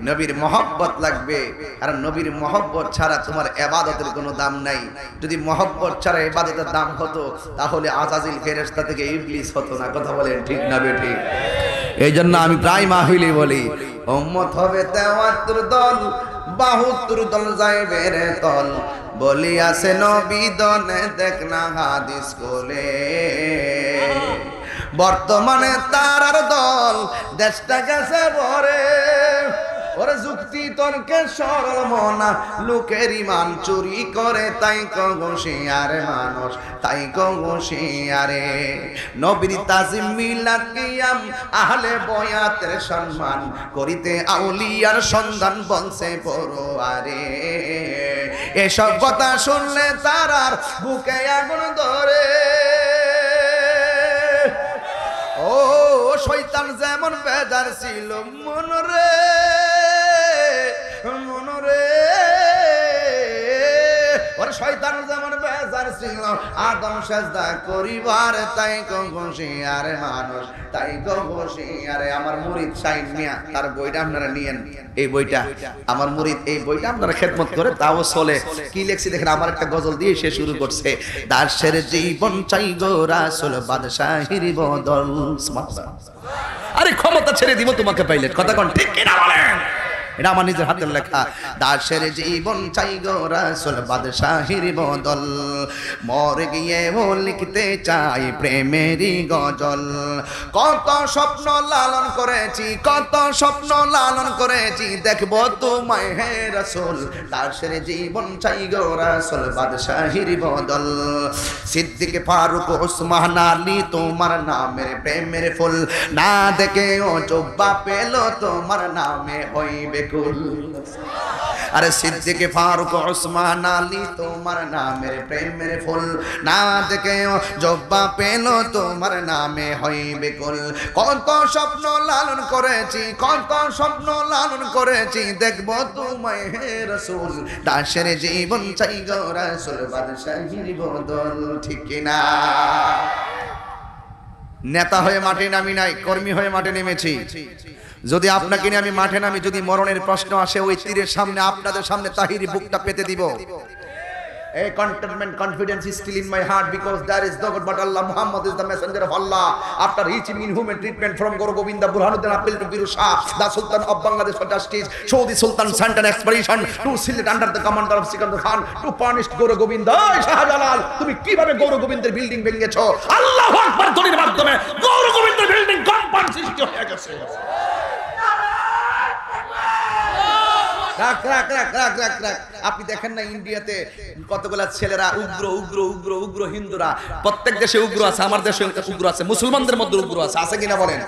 নবীর মহব্বত লাগবে। আর নবীর মহব্বত ছাড়া তোমার ইবাদতের কোনো দাম নাই। যদি মহব্বত ছাড়া ইবাদতের দাম হতো, তাহলে আজাজিল ফেরেশতা থেকে ইবলিস হতো না। কথা বলেন ঠিক না বেঠিক? এই জন্য আমি প্রায় মাহফিলে বলি, উম্মত হবে 73 দল, 72 দল যাইবে রে তল, বলি আছে নবী দনে দেখ না হাদিস কোলে। বর্তমানে তারার দল দেশটা গেছে ভরে, ওরে যুক্তি তর্কে সরল মনা, লোকের ইমান চুরি করে, তাই কৌশিয়ারে মানুষ, তাই কৌশিয়ারে। নবীর তাজিম মিলাদ কিয়াম আহলে বয়াতের সম্মান করিতে আউলিয়ার সন্ধান বলছে পরোয়ারে। এসব কথা শুনলে তারার বুকে আগুন ধরে। ও শয়তান যেমন বেজার ছিল মন রে, শয়তান যেমন বেজার ছিল আদম সেজদা করিবার তাই খুশি আরে মানুষ তাই খুশি আরে আমার মুরিদ শাইন মিয়া তার বইটা আপনারা নিয়েন এই বইটা আমার মুরিদ এই বইটা আপনারা খেদমত করে তাও চলে কি লেখছি দেখেন আমার একটা গজল দিয়ে সে শুরু করছে দাসের জীবন চাই গো রাসূল বাদশাহির বদল আরে ক্ষমতা ছেড়ে দিব তোমাকে পাইলে কথা কোন ঠিক কিনা বলেন এটা আমার নিজের হাতের লেখা দাসের জীবন চাই গো রাসূল বাদশাহির বদল মরে গিয়ে ও লিখতে চাই প্রেমেরই গজল কত স্বপ্ন লালন করেছি কত স্বপ্ন লালন করেছি দেখবো তোমায় হে রাসূল দাসের জীবন চাই গো রাসূল বাদশাহির বদল সিদ্দিক ফারুক ওসমান আলী তোমার নামের প্রেমের ফুল না দেখে ও জব্বা পেল তোমার নামে হইবে কুল আরে সিদ্দিক ফারুক ওসমান আলী তোমার নামের প্রেমের ফুল না দেখে জব্বা পেল তোমার নামে হইবে কুল কত স্বপ্ন লালন করেছি কত স্বপ্ন লালন করেছি দেখবো তোমায় হে রাসূল দাসের জীবন চাই গো রাসূল বাদশাহির বদল ঠিক কিনা নেতা হয়ে মাঠে নামি নাই কর্মী হয়ে মাঠে নেমেছি যদি আপনাকে নিয়ে আমি মাঠে নামি যদি মরণের প্রশ্ন আসে ওই তীরের সামনে আপনাদের সামনে তাহিরি বুকটা পেতে দিব A contentment, confidence is still in my heart because there is no God but Allah. Muhammad is the messenger of Allah. After reaching inhuman treatment from Guru Govinda, Burhanuddin appealed to Biru Shah, the Sultan of Bangladesh for justice. So the Sultan sent an expedition to seal it under the commander of Sikandar Khan to punish Guru Govinda. Shah Jalal, তুমি কিভাবে গৌর গোবিন্দের building ভেঙেছো? আল্লাহু আকবার ধ্বনির মাধ্যমে গৌর গোবিন্দের building কম্পন সৃষ্টি হয়ে গেছে। আপনি দেখেন না ইন্ডিয়াতে কতগুলা ছেলেরা উগ্র উগ্র উগ্র উগ্র হিন্দুরা প্রত্যেক দেশে উগ্র আছে আমার দেশে উগ্র আছে মুসলমানদের মধ্যে উগ্র আছে কিনা বলেন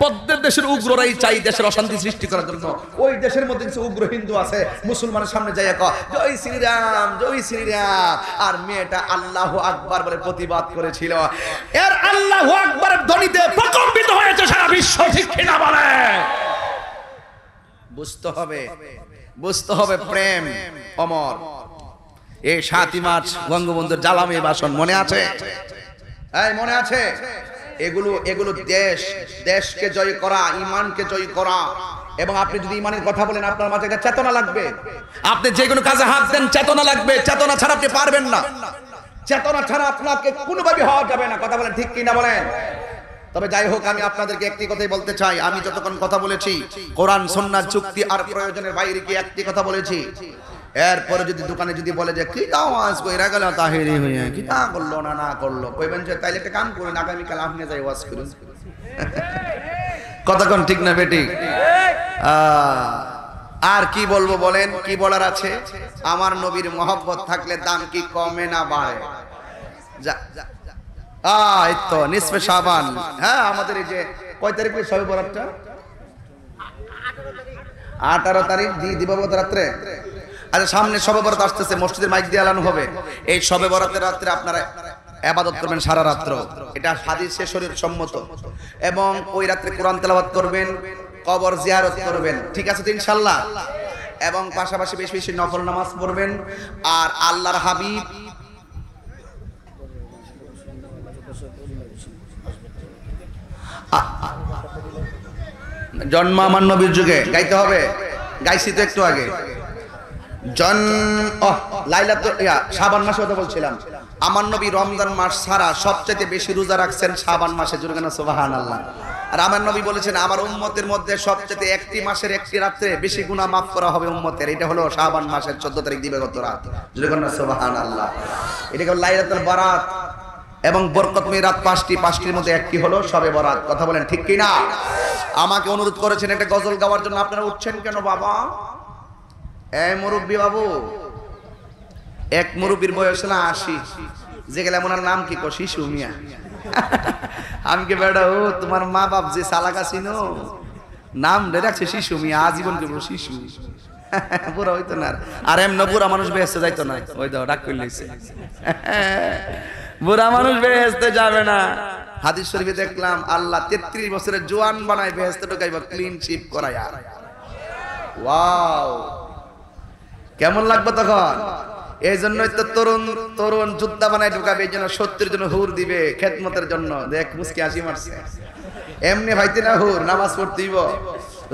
প্রত্যেক দেশের উগ্ররাই চাই দেশের অশান্তি সৃষ্টি করার জন্য ওই দেশের মধ্যে কিছু উগ্র হিন্দু আছে মুসলমানের সামনে যাইয়া কয় জয় শ্রীরাম আর মেয়েটা আল্লাহু আকবার বলে প্রতিবাদ করেছিল এর আল্লাহু আকবারের ধ্বনিতে প্রকম্পিত হয়েছে সারা বিশ্ব ঠিক কিনা বলে বুঝতে হবে প্রেম অমর এই 7ই মার্চ বঙ্গবন্ধুর জালামি ভাষণ মনে আছে মনে আছে এগুলো দেশকে জয় করা ঈমানকে জয় করা এবং আপনি যদি ঈমানের কথা বলেন আপনার মাঝে একটা চেতনা লাগবে আপনি যে কোনো কাজে হাত দেন চেতনা লাগবে চেতনা ছাড়া আপনি পারবেন না চেতনা ছাড়া আপনাকে কোনোভাবে হওয়া যাবে না কথা বলেন ঠিক কিনা বলেন তবে যাই হোক আমি আপনাদেরকে একটি কথাই বলতে চাই আমি যতক্ষণ কথা বলেছি কোরআন সুন্নাহ যুক্তি আর প্রয়োজনের বাইরে কি একটি কথা বলেছি এরপরে যদি দোকানে যদি বলে যে কি আওয়াজ কইরা গেল তাহিরি হইয়া কি তা করলো না করলো কইবেন যে তাইলে একটা কাম করুন আগামী কাল আপনি যাই ওয়াজ করুন কতক্ষণ ঠিক না বেটি আর কি বলবো বলেন কি বলার আছে আমার নবীর মহব্বত থাকলে দাম কি কমে না বাড়ে এই তো নিসফে শাবান হ্যাঁ আমাদের এই যে কয় তারিখে শবে বরাতটা 18 তারিখ দিবাগত রাত্রে আচ্ছা সামনে শবে বরাত আসতেছে মসজিদের মাইক দিয়ে এলানো হবে এই শবে বরাতের রাত্রে আপনারা ইবাদত করবেন সারা রাত্র এটা হাদিসে শরীর সম্মত এবং ওই রাত্রে কোরআন তেলাওয়াত করবেন কবর জিয়ারত করবেন ঠিক আছে তো ইনশাআল্লাহ এবং পাশাপাশি বেশি বেশি নফল নামাজ পড়বেন আর আল্লাহর হাবিব জন্ম আমার নবীর যুগে গাইতে হবে গাইছি তো একটু আগে শাবান মাসে কথা বলছিলাম আমার নবী রমজান মাস ছাড়া সবচেয়ে বেশি রোজা রাখছেন শাবান মাসে জোরে গান সুবহানাল্লাহ আর আমার নবী বলেছেন আমার উম্মতের মধ্যে সবচেয়ে একটি মাসের একটি রাতে বেশি গুনাহ মাফ করা হবে উম্মতের এটা হলো শাবান মাসের 14 তারিখ দিবাগত রাত জোরে গান সুবহানাল্লাহ এটা হলো লাইলাতুল বারাত এবং বরকতময় রাত 5টির মধ্যে একটি হলো শবে বরাত কথা বলেন ঠিক কি না আমাকে অনুরোধ করেছেন একটা গজল গাওয়ার জন্য আপনারা উঠছেন কেন বাবা এই মুরব্বি বাবু এক মুরব্বির বয়স না 80 যে গেলে ওনার নাম কি শিশু মিয়া আমি কে বেড়া ও তোমার মা বাপ যে সালাকা ছিনো নাম রাখছে শিশু মিয়া আজীবন কে শিশু পুরা হইতো না আর এমন বুড়া মানুষ বেহেশতে যাইতো না ওই দাও ডাক করে লইছে বুড়া মানুষ বেহেশতে যাবে না হাদিস শরীফে দেখলাম আল্লাহ 33 বছরের জওয়ান বানায় বেহেশতে ঢুকাইবা ক্লিন শিপ করায়া ওয়াও কেমন লাগবে তখন এই জন্যই তো তরুণ তরুণ যোদ্ধা বানায় ঢুকাবে, এই জন্য 70 জন হুর দিবে খেদমতের জন্য। দেখ মুস্কি হাসি মারছে, এমনি ভাইতে না হুর, নামাজ পড়তেইব,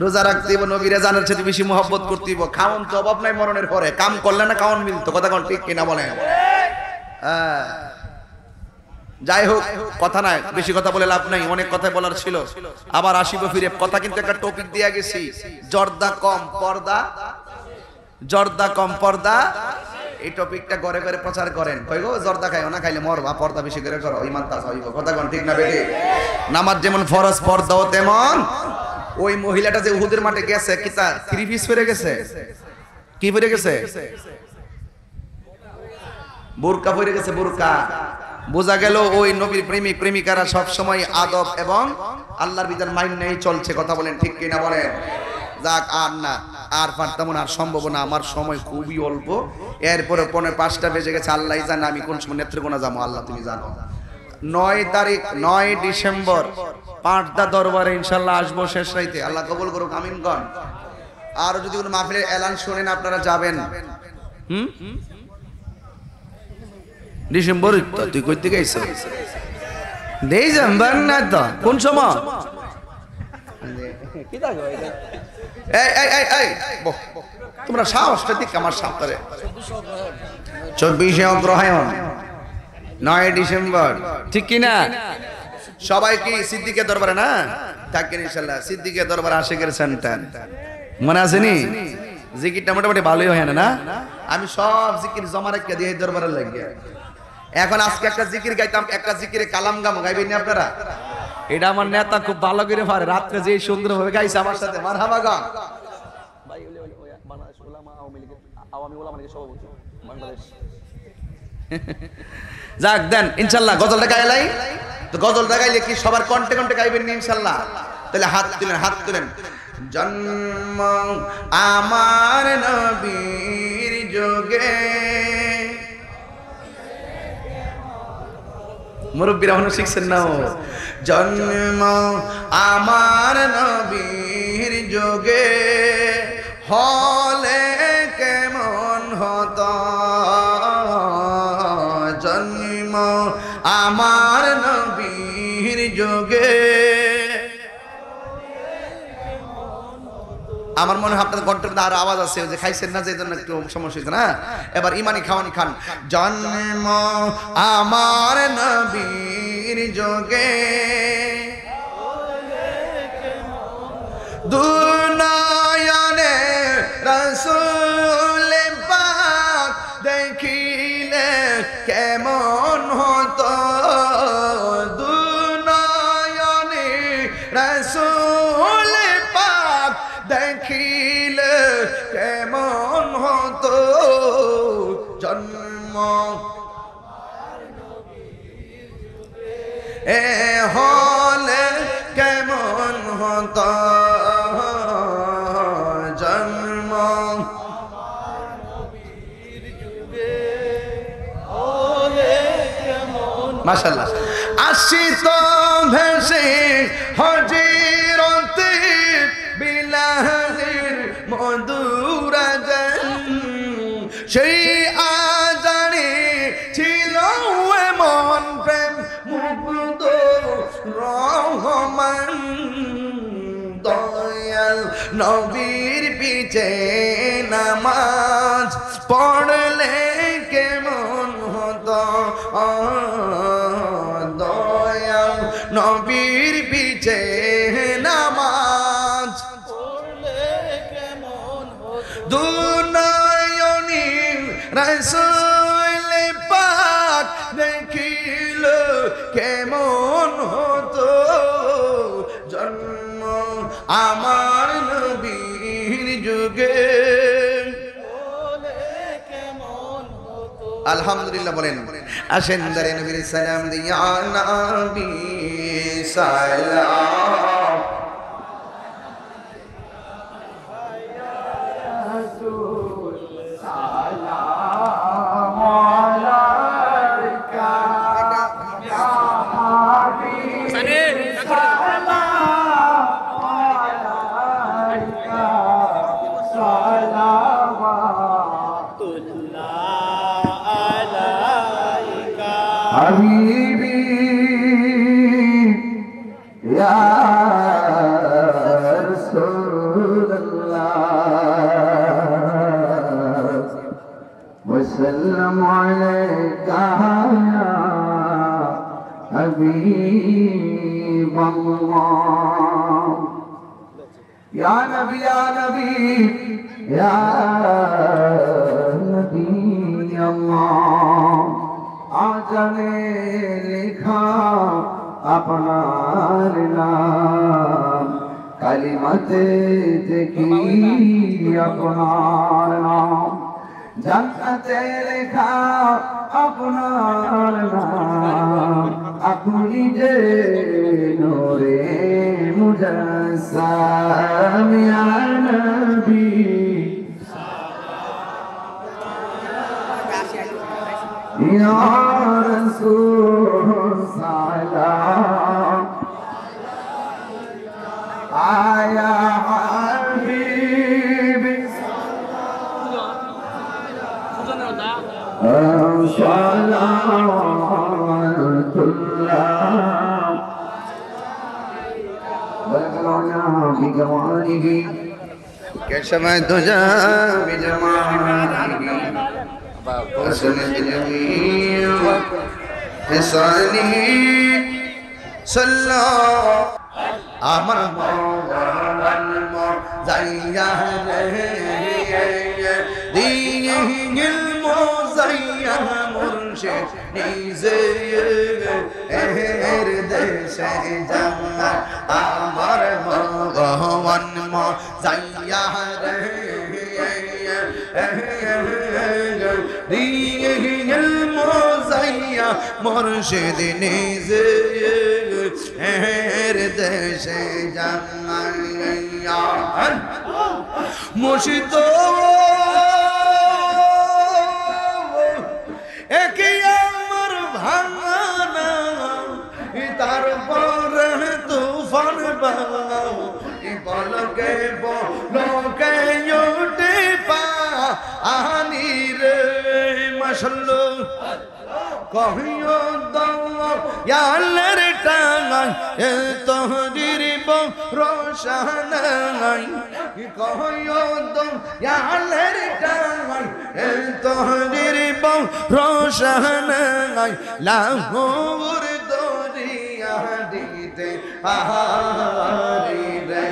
রোজা রাখতেইব, নবীরা জানার সাথে বেশি মহব্বত করতেইব। খাওন তো অভাব নাই মরণের পরে, কাম করলে না খাওন মিলতো, কথা কোন ঠিক কিনা বলেন? যাই হোক, কথা নাই, বেশি কথা বলে লাভ নাই, অনেক কথা বলার ছিল, আবার আসিব ফিরে। কথা কিন্তু একটা টপিক দিয়া গেছি, জর্দা কম পর্দা, জর্দা কম পর্দা। এই টপিকটা ঘরে ঘরে প্রচার করেন। কই গো জর্দা খাইও না, খাইলে মরবা, পর্দা বেশি করে করো, ইমান তাজ হইব। কথা কোন ঠিক না বেটি? নামাজ যেমন ফরজ, পর্দাও তেমন। ওই মহিলাটা যে উহুদের মাঠে গেছে, কি তার 3 পিস পরে গেছে? কি পরে গেছে? বোরকা পরে গেছে, বোরকা। বোঝা গেল ওই নবীর প্রেমিক প্রেমিকারা সব সময় আদব এবং আল্লাহর বিধান মাইনেই চলছে। কথা বলেন ঠিক কিনা বলেন? যাক, আর না, আর পারতাম না, আর সম্ভব না, আমার সময় খুবই অল্প। এরপরে 5:15 বেজে গেছে, আল্লাহ জানে আমি কোন সময় নেত্রকোনা যাবো, আল্লাহ তুমি জানো। 9 তারিখ 9 ডিসেম্বর পাঁচদা দরবারে ইনশাল্লাহ আসবো শেষ রাইতে, আল্লাহ কবুল করুক, আমিন গণ। আর যদি কোনো মাহফিলের এলান শোনেন আপনারা যাবেন। ডিসেম্বর তুই কই থেকে আইছ? ডিসেম্বর না তো, কোন সময়? তোমরা সাহসটা দিক আমার সামনে। 24শে অগ্রহায়ণ 9 ডিসেম্বর, ঠিক কিনা? সবাই কি সিদ্দিকের দরবারে না থাকেন ইনশাল্লাহ? সিদ্দিকের দরবারে আশিকের সেন্টার মনে আছে নি? জিকিরটা মোটামুটি ভালোই হয় না? আমি সব জিকির জমা রেখে দিয়ে দরবারে লাগিয়ে এখন আজকে একটা জিকির গাইতাম, একটা জিকিরে কালাম গাম গাইবেন না আপনারা? এটা আমার নেতা খুব ভালো করে পারে, রাত্রে যে সুন্দর ভাবে গাইছে আমার সাথে, মারহাবা গান। যাক দেন ইনশাল্লাহ, গজলটা গাইলাই তো, গজলটা গাইলে কি সবার কণ্ঠে কণ্ঠে গাইবেন না ইনশাল্লাহ? তাহলে হাত তুলেন, হাত তুলেন। জন্ম আমার নবীর যোগে, মুরব্বীরা এখনো শিখছেন না? জন্ম আমার নবীর যোগে হলে কেমন হতো, জন্ম আমার নবীর যোগে। আমার মনে হয় আপনাদের কণ্ঠের মধ্যে আরো আওয়াজ আছে, যে খাইছেন না যে জন্য একটু সমস্যা হয়েছে না। এবার ইমানি খাওয়ানি খান। জন্ম আমার নবীর যোগে দুনয়নে রাসূল পাক দেখিলে কেমন হতো, দুনয়নে রাসূল পাক দেখিলে কেমন হতো, জন্ম এ হলে কেমন হতো, জন্ম মাশাআল্লাহ। আসিত ভেসে হজিরতে বিলালের মধুর আজান, সেই আজানে ছিল এমন প্রেম মুগ্ধ রহমান, দয়াল নবীর পিছে নামাজ পড়লে কেমন হতো, দয়াল নবীর পিছে নামাজ পড়লে কেমন হতো, দুনয়নী রাসূল পাক দেখিল কেমন হতো, জন্ম আমার নবীর যুগে কেমন হতো। আলহামদুলিল্লাহ বলেন। আসেন দারে নবীর সালাম দিয়া, নবী সালাম حبيبي يا رسول الله وسلم عليك يا حبيب الله يا نبي يا نبي يا نبي الله आजने लिखा अपनार नाम कलिमते देखी अपनार नाम जन्नते लिखा अपनार नाम अपनी जे नूरे मुजस्सम या नबी या रसूल सलाम आया हबीबी सलावतुल्लाह बलगना बिजवानिही कैशमा तुझा बिजवानिही حسن الجميع حسانه صلى আমার মন যাইয়া রে দিল মোজাইয়া মুর্শিদ নিজে এর দেশে জানা আমার মন যাইয়া রে দিল মোজাইয়া মুর্শিদ নিজে এর দেশে জানাইয়া মুর্শিদ একে আমার ভাঙানা তারপর তুফান বাও বলকে বলকে উঠে পানি রে মাশাআল্লাহ কহিও দাও ইয়ালের টাঙাই এ তোহরির রোশনাই কহিও দাও ইয়ালের টাঙাই এ তোহরির রোশনাই লাহোর দরিয়া দিতে পাহাড়ি রে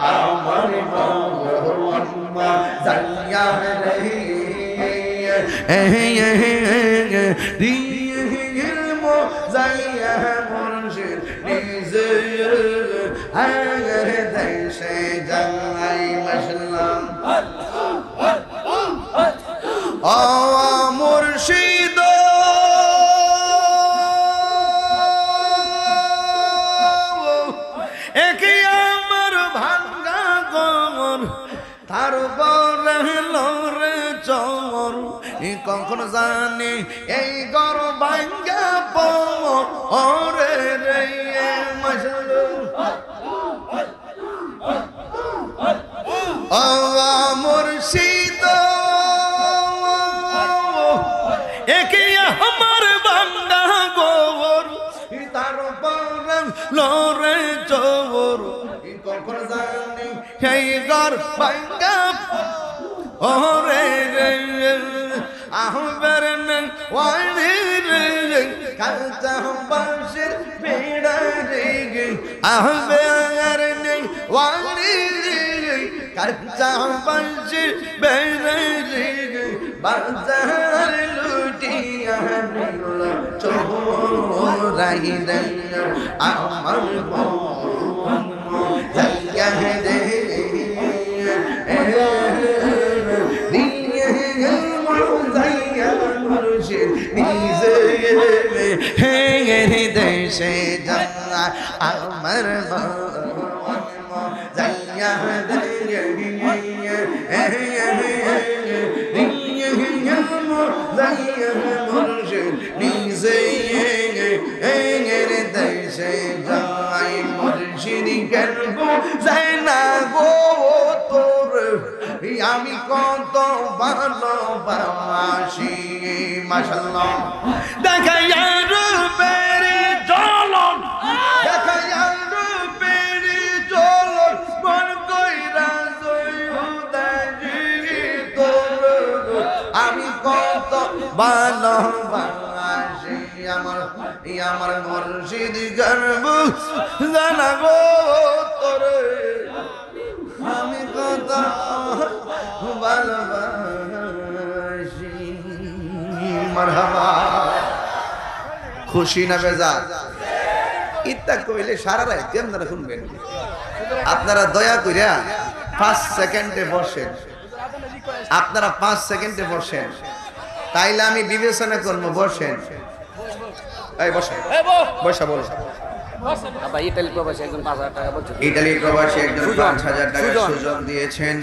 আমার মন জানিয়া রে দিল মোজাইয়া মুর্শিদ নিজে এর দেশে জানাই মাশাআল্লাহ ও মুর্শিদ একে আমার ভাঙ্গা গমন তার বরহলো রে চমর কখন জানি এই গর ভাঙ্গা পরে রে ও মুর্শিদ একে আমার ভাঙ্গা গোবর তার বরহলো রে চমর কখন জানি এই গর ভাঙ্গা ওরে রে আহবার নন ওয়ানি রে কালতা বাশির বেড়া রে আহবার নন ওয়ানি রে কালতা বাশির বেড়া রে বাজার লুটিয়া নিল চোরাই রে আমার মন জায়গা রে নিজে হেরে দেশে জানা আমার যাইয়া নিজে হেরে দেশে যাই মুর্শিদ কেন যায় না গো তোর আমি কত ভালোবাসি মাশাআল্লাহ দেখাইয়া রূপের জ্বলন দেখাইয়া রূপের জ্বলন মন কইরা আমি কত ভালোবাসি আমার মুর্শিদ গর্ব জানাবো তোরে আমি কত ভালোবাসি মারহাবা খুশি না বেজার ইত্যা কইলে সারা রাত আপনারা শুনবেন আপনারা দয়া কইরা 5 সেকেন্ডে বসেন আপনারা 5 সেকেন্ডে বসেন তাইলে আমি বিবেচনা করব বসেন এই বসেন বসা বলো ভাই ইতালি প্রবাসী একজন 5000 টাকা বলছে ইতালি প্রবাসী একজন 5000 টাকা সুজন দিয়েছেন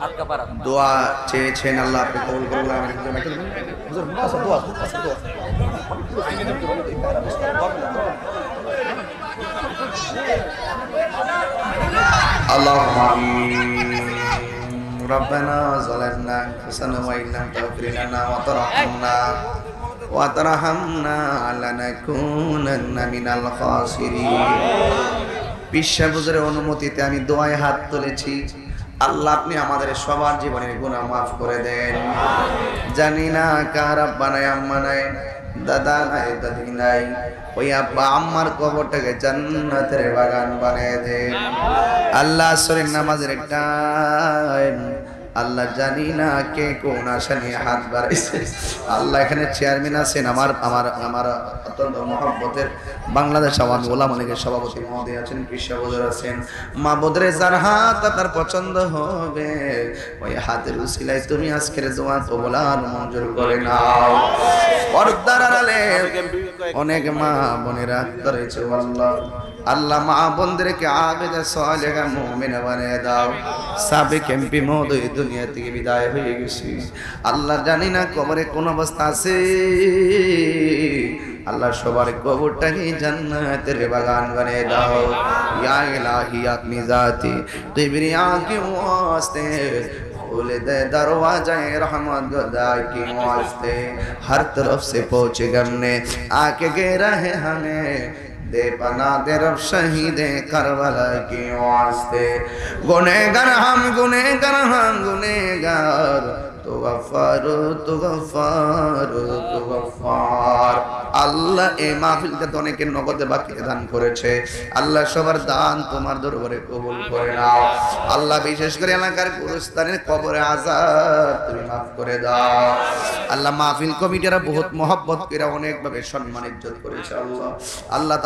আটকা পারা দোয়া চেয়েছেন আল্লাহ আপনি কবুল করুন হুজুর আচ্ছা দোয়া اللهم ربنا ظلمنا انفسنا وان لم تغفر لنا وترحمنا لنكونن من الخاسرين বিশ্বাস বুঝরে অনুমতিতে আমি দোয়ায় হাত তুলেছি আল্লাহ আপনি আমাদের সবার জীবনের গুনাহ maaf করে দেন জানি না কার আব্বা নাই আম্মা নাই দাদা নাই দাদি নাই ওই আব্বা আম্মার কবরটাকে জান্নাতের বাগান বানিয়ে দেন আল্লাহ আসরের নামাজের টাইম আল্লাহ জানি না কে কোন আশা নিয়ে হাত বাড়াইছে আল্লাহ এখানে চেয়ারম্যান আছেন আমার অত্যন্ত মহব্বতের বাংলাদেশ আওয়ামী ওলামা লীগের সভাপতি মহোদয় আছেন কৃষ্ণ হুজুর আছেন মা বোদরে যার হাত আপনার পছন্দ হবে ওই হাতের উসিলায় তুমি আজকের দোয়া কবুল আর মঞ্জুর করে নাও পর্দার আড়ালে অনেক মা বোনেরা করেছে আল্লাহ আল্লাহ মা বোনদেরকে আবেদা সালেহা মুমিনা বানিয়ে দাও সাবেক এমপি মহোদয় দুনিয়া থেকে বিদায় হয়ে গেছে আল্লাহ জানি না কবরে কোন অবস্থা আছে আল্লাহ সবার কবরটাকে জান্নাতের বাগান বানিয়ে দাও ইয়া ইলাহি আপনি জাতি তেরি আঁখি ওয়াস্তে खोल दे दरवाज़े रहमत खुदा की वास्ते हर तरफ से पहुँचे गमने आके घेरा है हमें दे पना दे रब शहीद करबला की वास्ते गुनेगार हम गुनेगार तो गफ्फार আল্লাহ এই মাহফিলকে তো অনেকে নগদে বাকি দান করেছে আল্লাহ সবার দান তোমার দরবারে কবুল করে নাও আল্লাহ বিশেষ করে এলাকার গুরুস্থানের কবরে আযাব তুমি maaf করে দাও আল্লাহ মাহফিল কমিটিরা বহুত মহব্বত করে অনেক ভাবে সম্মান ইজ্জত করেছে আল্লাহ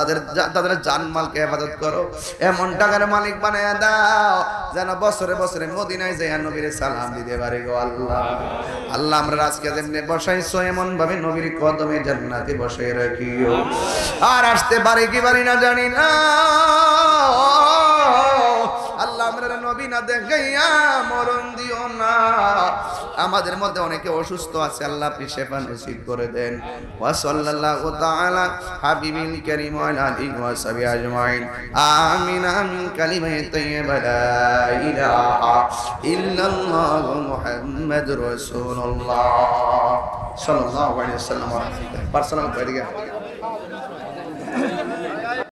তাদের জানমালকে হেফাজত করো এমন টাকার মালিক বানায়া দাও যেন বছরে বছরে মদিনায় যায় নবীর সালাম দিতে পারে গো আল্লাহ আল্লাহ আমরা আজকে যেমনি বসাইছো এমন ভাবে নবীর কদমে জান্নাতে বসাই রাখিও আর আসতে পারে কি পারি না জানি না আল্লাহ আমরা নবী না দেখাইয়া মরণ দিও না আমাদের মধ্যে অনেকে অসুস্থ আছে আল্লাহ আপনি শিফা নসিব করে দেন ওয়া সাল্লাল্লাহু তাআলা হাবিবিল কারীম ওয়া আলিহি ওয়া সাহবিহি আজমাইন আমিন আমিন কালিমায়ে তাইয়্যিবা লা ইলাহা ইল্লাল্লাহু মুহাম্মাদুর রাসূলুল্লাহ সাল্লাল্লাহু আলাইহি ওয়াসাল্লাম পার্সোনাল করে